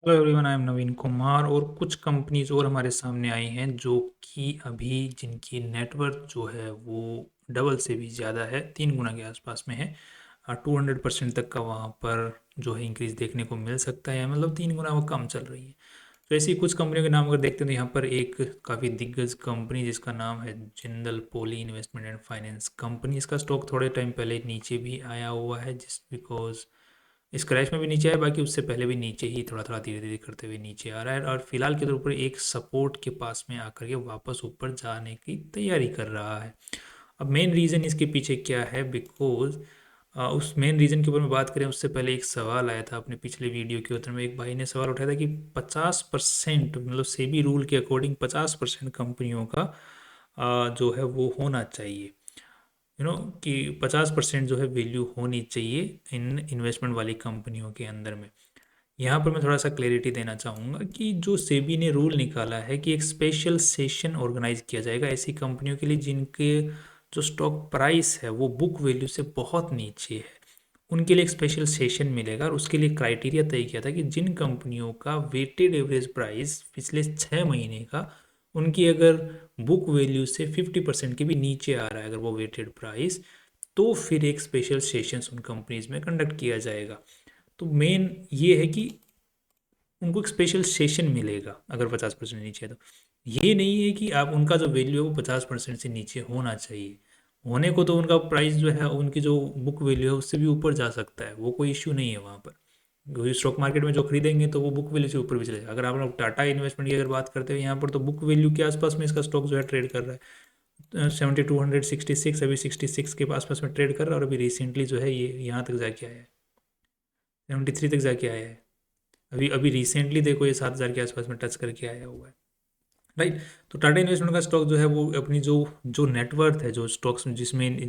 Hello everyone, I am नवीन कुमार। और कुछ companies और हमारे सामने आई हैं जो कि अभी जिनकी नेटवर्थ जो है वो डबल से भी ज़्यादा है, 3 गुना के आसपास में है। 200% तक का वहाँ पर जो है इंक्रीज देखने को मिल सकता है, मतलब 3 गुना वो कम चल रही है। तो ऐसी कुछ कंपनियों के नाम अगर देखते हैं तो यहाँ पर एक काफ़ी दिग्गज कंपनी जिसका नाम है जिंदल पोली इन्वेस्टमेंट एंड फाइनेंस कंपनी। इसका स्टॉक थोड़े टाइम पहले नीचे भी आया हुआ है, जिस बिकॉज इस क्रैश में भी नीचे आया, बाकी उससे पहले भी नीचे ही थोड़ा थोड़ा धीरे धीरे करते हुए नीचे आ रहा है, और फिलहाल के तौर पर एक सपोर्ट के पास में आकर के वापस ऊपर जाने की तैयारी कर रहा है। अब मेन रीज़न इसके पीछे क्या है, बिकॉज उस मेन रीज़न के ऊपर में बात करें उससे पहले एक सवाल आया था अपने पिछले वीडियो के उत्तर में। एक भाई ने सवाल उठाया था कि 50%, मतलब सेबी रूल के अकॉर्डिंग 50% कंपनियों का जो है वो होना चाहिए, कि 50% जो है वैल्यू होनी चाहिए इन इन्वेस्टमेंट वाली कंपनियों के अंदर में। यहाँ पर मैं थोड़ा सा क्लैरिटी देना चाहूँगा कि जो सेबी ने रूल निकाला है कि एक स्पेशल सेशन ऑर्गेनाइज किया जाएगा ऐसी कंपनियों के लिए जिनके जो स्टॉक प्राइस है वो बुक वैल्यू से बहुत नीचे है, उनके लिए एक स्पेशल सेशन मिलेगा। और उसके लिए क्राइटेरिया तय किया था कि जिन कंपनियों का वेटेड एवरेज प्राइस पिछले 6 महीने का उनकी अगर बुक वैल्यू से 50% के भी नीचे आ रहा है, अगर वो वेटेड प्राइस, तो फिर एक स्पेशल सेशंस उन कंपनीज में कंडक्ट किया जाएगा। तो मेन ये है कि उनको एक स्पेशल सेशन मिलेगा अगर 50% नीचे है तो। ये नहीं है कि आप उनका जो वैल्यू है वो 50% से नीचे होना चाहिए। होने को तो उनका प्राइस जो है, उनकी जो बुक वैल्यू है उससे भी ऊपर जा सकता है, वो कोई इश्यू नहीं है वहाँ पर। क्योंकि स्टॉक मार्केट में जो खरीदेंगे तो वो बुक वैल्यू से ऊपर भी चलेगा। अगर आप लोग टाटा इन्वेस्टमेंट की अगर बात करते हैं यहाँ पर, तो बुक वैल्यू के आसपास में इसका स्टॉक जो है ट्रेड कर रहा है। 7266, अभी 66 के आसपास में ट्रेड कर रहा है, और अभी रिसेंटली जो है ये यहाँ तक जाके आया है, 73 तक जाके आया है। अभी अभी रिसेंटली देखो ये 7,000 के आसपास में टच करके आया हुआ है, राइट। तो टाटा इन्वेस्टमेंट का स्टॉक जो है वो अपनी जो जो नेटवर्थ है, जो स्टॉक्स में जिसमें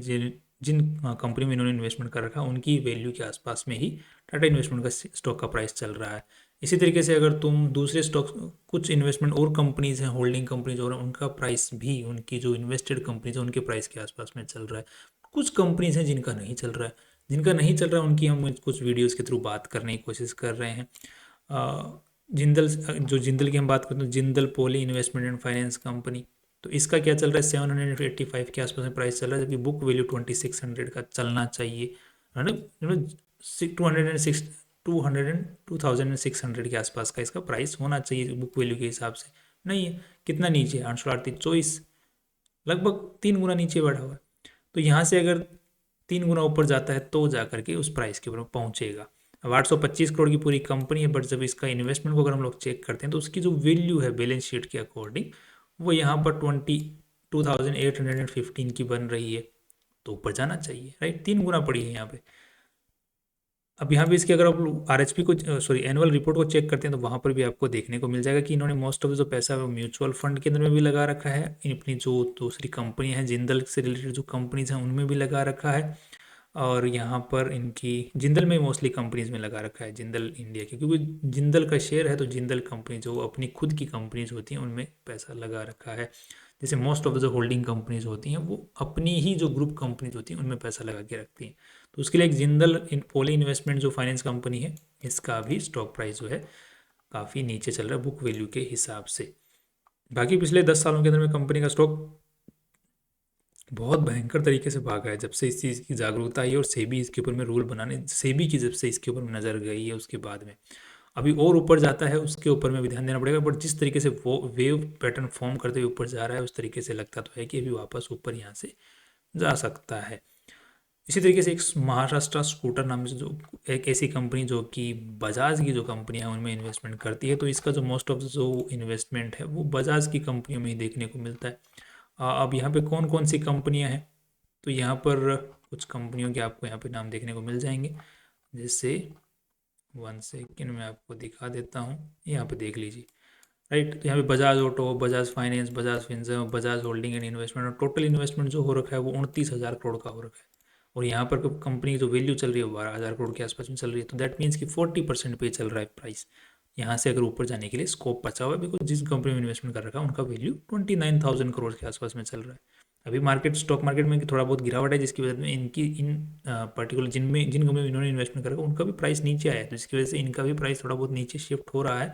जिन कंपनी में इन्होंने इन्वेस्टमेंट कर रखा है उनकी वैल्यू के आसपास में ही टाटा इन्वेस्टमेंट का स्टॉक का प्राइस चल रहा है। इसी तरीके से अगर तुम दूसरे स्टॉक्स, कुछ इन्वेस्टमेंट और कंपनीज हैं, होल्डिंग कंपनीज, और उनका प्राइस भी उनकी जो इन्वेस्टेड कंपनीज है उनके प्राइस के आसपास में चल रहा है। कुछ कंपनीज हैं जिनका नहीं चल रहा है, जिनका नहीं चल रहा है उनकी हम कुछ वीडियोज़ के थ्रू बात करने की कोशिश कर रहे हैं। जिंदल, जो जिंदल की हम बात करते हैं, जिंदल पोली इन्वेस्टमेंट एंड फाइनेंस कंपनी, तो इसका क्या चल रहा है, 785 के आसपास में प्राइस चल रहा है, जबकि बुक वैल्यू 2600 का चलना चाहिए, है ना। 206 2600 के आसपास का इसका प्राइस होना चाहिए बुक वैल्यू के हिसाब से। नहीं है, कितना नीचे, 838, लगभग 3 गुना नीचे बढ़ा हुआ है। तो यहाँ से अगर 3 गुना ऊपर जाता है तो जा करके उस प्राइस के ऊपर पहुँचेगा। अब 825 करोड़ की पूरी कंपनी है, बट जब इसका इन्वेस्टमेंट को अगर हम लोग चेक करते हैं तो उसकी जो वैल्यू है बैलेंस शीट के अकॉर्डिंग वो यहाँ पर 22,815 की बन रही है, तो ऊपर जाना चाहिए, राइट। 3 गुना पड़ी है यहाँ पे। अब यहाँ भी इसके अगर आप आरएचपी को, सॉरी, एनुअल रिपोर्ट को चेक करते हैं तो वहाँ पर भी आपको देखने को मिल जाएगा कि इन्होंने मोस्ट ऑफ जो पैसा है वो म्यूचुअल फंड के अंदर में भी लगा रखा है, अपनी जो दूसरी कंपनी है जिंदल से रिलेटेड जो कंपनीज हैं उनमें भी लगा रखा है, और यहाँ पर इनकी जिंदल में मोस्टली कंपनीज में लगा रखा है, जिंदल इंडिया की, क्योंकि जिंदल का शेयर है तो जिंदल कंपनी जो अपनी खुद की कंपनीज होती हैं उनमें पैसा लगा रखा है। जैसे मोस्ट ऑफ द जो होल्डिंग कंपनीज होती हैं वो अपनी ही जो ग्रुप कंपनीज होती हैं उनमें पैसा लगा के रखती हैं। तो उसके लिए एक जिंदल पोली इन्वेस्टमेंट जो फाइनेंस कंपनी है, इसका भी स्टॉक प्राइस जो है काफ़ी नीचे चल रहा है बुक वैल्यू के हिसाब से। बाकी पिछले 10 सालों के अंदर में कंपनी का स्टॉक बहुत भयंकर तरीके से भागा है जब से इस चीज़ की जागरूकता आई है, और सेबी इसके ऊपर में रूल बनाने, सेबी की जब से इसके ऊपर में नज़र गई है उसके बाद में अभी और ऊपर जाता है, उसके ऊपर में भी ध्यान देना पड़ेगा। बट जिस तरीके से वो वेव पैटर्न फॉर्म करते हुए ऊपर जा रहा है उस तरीके से लगता तो है कि अभी वापस ऊपर यहाँ से जा सकता है। इसी तरीके से एक महाराष्ट्र स्कूटर नाम से जो एक ऐसी कंपनी जो कि बजाज की जो कंपनी है उनमें इन्वेस्टमेंट करती है, तो इसका जो मोस्ट ऑफ जो इन्वेस्टमेंट है वो बजाज की कंपनियों में ही देखने को मिलता है। अब यहाँ पे कौन कौन सी कंपनियाँ हैं, तो यहाँ पर कुछ कंपनियों के आपको यहाँ पे नाम देखने को मिल जाएंगे। जैसे 1 सेकेंड में आपको दिखा देता हूँ, यहाँ पे देख लीजिए, राइट। तो यहाँ पे Bajaj auto, Bajaj finance, Bajaj Finserv, Bajaj holding and investment, और टोटल इन्वेस्टमेंट जो हो रखा है वो 29,000 करोड़ का हो रखा है। और यहाँ पर कंपनी की जो वैल्यू चल रही है वो 12,000 करोड़ के आसपास में चल रही है। तो दैट मीन्स कि 40% पे चल रहा है प्राइस। यहाँ से अगर ऊपर जाने के लिए स्कोप बचा हुआ है, बिकॉज जिस कंपनी में इन्वेस्टमेंट कर रखा है उनका वैल्यू 29,000 करोड़ के आसपास में चल रहा है। अभी मार्केट स्टॉक मार्केट में थोड़ा बहुत गिरावट है, जिसकी वजह से इनकी इन पर्टिकुलर जिन कंपनी में इन्होंने इन्वेस्टमेंट करा उनका भी प्राइस नीचे आया है, तो जिसकी वजह से इनका भी प्राइस थोड़ा बहुत नीचे शिफ्ट हो रहा है।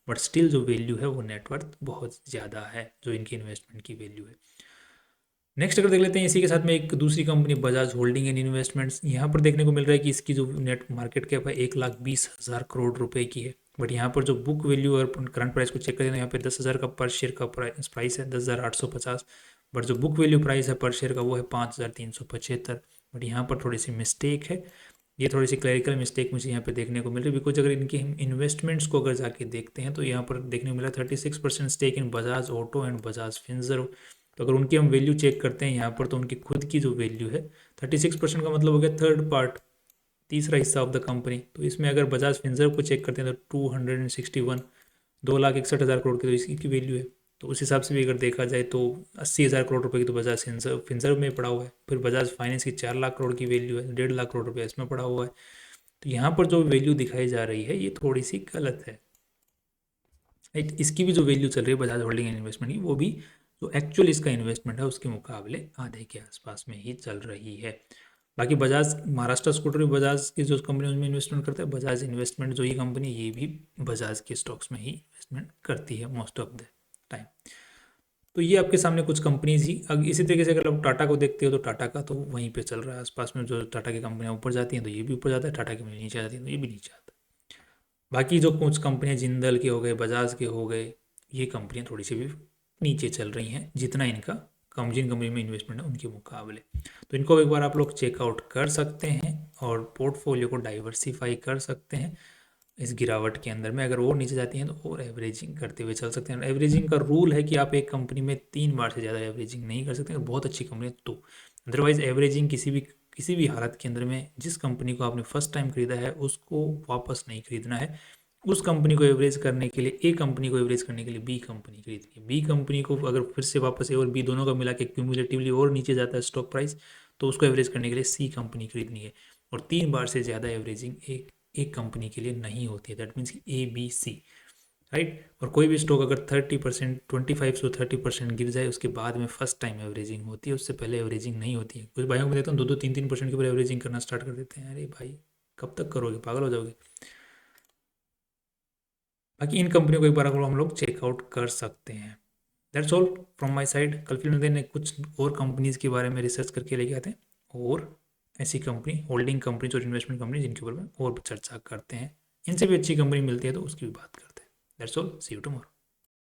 बट स्टिल जो वैल्यू है वो नेटवर्थ बहुत ज़्यादा है जो इनकी इन्वेस्टमेंट की वैल्यू है। नेक्स्ट अगर देख लेते हैं इसी के साथ में एक दूसरी company Bajaj holding and investments. यहाँ पर देखने को मिल रहा है कि इसकी जो नेट मार्केट कैप है 1,20,000 करोड़ रुपए की है। बट यहाँ पर जो बुक वैल्यू और करंट प्राइस को चेक करें तो यहाँ पे 10,000 का पर शेयर का प्राइस है 10,850। बट जो बुक वैल्यू प्राइस है पर शेयर का वो है 5,375। बट यहाँ पर थोड़ी सी मिस्टेक है, ये थोड़ी सी क्लरिकल मिस्टेक मुझे यहाँ पे देखने को मिल रही है। बिकॉज अगर इनकी हम इन्वेस्टमेंट्स को अगर जाके देखते हैं तो यहाँ पर देखने को मिला 36% stake in Bajaj Auto and Bajaj Finserv. तो अगर उनकी हम वैल्यू चेक करते हैं यहाँ पर तो उनकी खुद की जो वैल्यू है 36% का मतलब हो गया थर्ड पार्ट, तीसरा हिस्सा ऑफ द कंपनी। तो इसमें अगर बजाज फिनसर्व को चेक करते हैं तो 261 2,61,000 करोड़ की तो इसकी की वैल्यू है। तो उस हिसाब से भी अगर देखा जाए तो 80,000 करोड़ रुपए की तो बजाज फिनसर्व में पड़ा हुआ है। फिर बजाज फाइनेंस की 4 लाख करोड़ की वैल्यू है, 1.5 लाख करोड़ रुपया इसमें पड़ा हुआ है। तो यहाँ पर जो वैल्यू दिखाई जा रही है ये थोड़ी सी गलत है। इसकी भी जो वैल्यू चल रही है बजाज होल्डिंग एंड इन्वेस्टमेंट की वो भी जो एक्चुअल इसका इन्वेस्टमेंट है उसके मुकाबले आधे के आसपास में ही चल रही है। बाकी बजाज महाराष्ट्र स्कूटर भी बजाज की जो कंपनी उसमें इन्वेस्टमेंट करता है, बजाज इन्वेस्टमेंट जो ये कंपनी ये भी बजाज के स्टॉक्स में ही इन्वेस्टमेंट करती है मोस्ट ऑफ द टाइम। तो ये आपके सामने कुछ कंपनीज ही। अब इसी तरीके से अगर आप टाटा को देखते हो तो टाटा का तो वहीं पे चल रहा है आसपास में, जो टाटा की कंपनियां ऊपर जाती हैं तो ये भी ऊपर जाता है, टाटा की नीचे जाती है तो ये भी नीचे आता है। बाकी जो कुछ कंपनियां जिंदल के हो गए, बजाज के हो गए, ये कंपनियां थोड़ी सी भी नीचे चल रही हैं जितना इनका कम जिन कंपनी में इन्वेस्टमेंट है उनके मुकाबले। तो इनको एक बार आप लोग चेकआउट कर सकते हैं और पोर्टफोलियो को डाइवर्सिफाई कर सकते हैं इस गिरावट के अंदर में। अगर वो नीचे जाती हैं तो और एवरेजिंग करते हुए चल सकते हैं। एवरेजिंग का रूल है कि आप एक कंपनी में 3 बार से ज़्यादा एवरेजिंग नहीं कर सकते, बहुत अच्छी कंपनी है तो। अदरवाइज एवरेजिंग किसी भी हालत के अंदर में जिस कंपनी को आपने फर्स्ट टाइम खरीदा है उसको वापस नहीं खरीदना है। उस कंपनी को एवरेज करने के लिए, ए कंपनी को एवरेज करने के लिए बी कंपनी खरीदनी है। बी कंपनी को अगर फिर से वापस ए और बी दोनों का मिला के क्यूमुलेटिवली और नीचे जाता है स्टॉक प्राइस, तो उसको एवरेज करने के लिए सी कंपनी खरीदनी है। और 3 बार से ज़्यादा एवरेजिंग एक कंपनी के लिए नहीं होती है। दैट मीन्स कि ए बी सी, राइट। और कोई भी स्टॉक अगर 30% 25 से 30% गिर जाए उसके बाद में फर्स्ट टाइम एवरेजिंग होती है, उससे पहले एवरेजिंग नहीं होती है। कुछ भाइयों को देखता हूँ 2-2 3-3% के ऊपर एवरेजिंग करना स्टार्ट कर देते हैं। अरे भाई कब तक करोगे, पागल हो जाओगे। बाकी इन कंपनियों को एक बार हम लोग चेकआउट कर सकते हैं। That's all from my side. कल फिर मिलते हैं कुछ और कंपनीज के बारे में रिसर्च करके लेके आते हैं और ऐसी कंपनी होल्डिंग कंपनीज और इन्वेस्टमेंट कंपनी जिनके ऊपर में और चर्चा करते हैं। इनसे भी अच्छी कंपनी मिलती है तो उसकी भी बात करते हैं। That's all, see you tomorrow.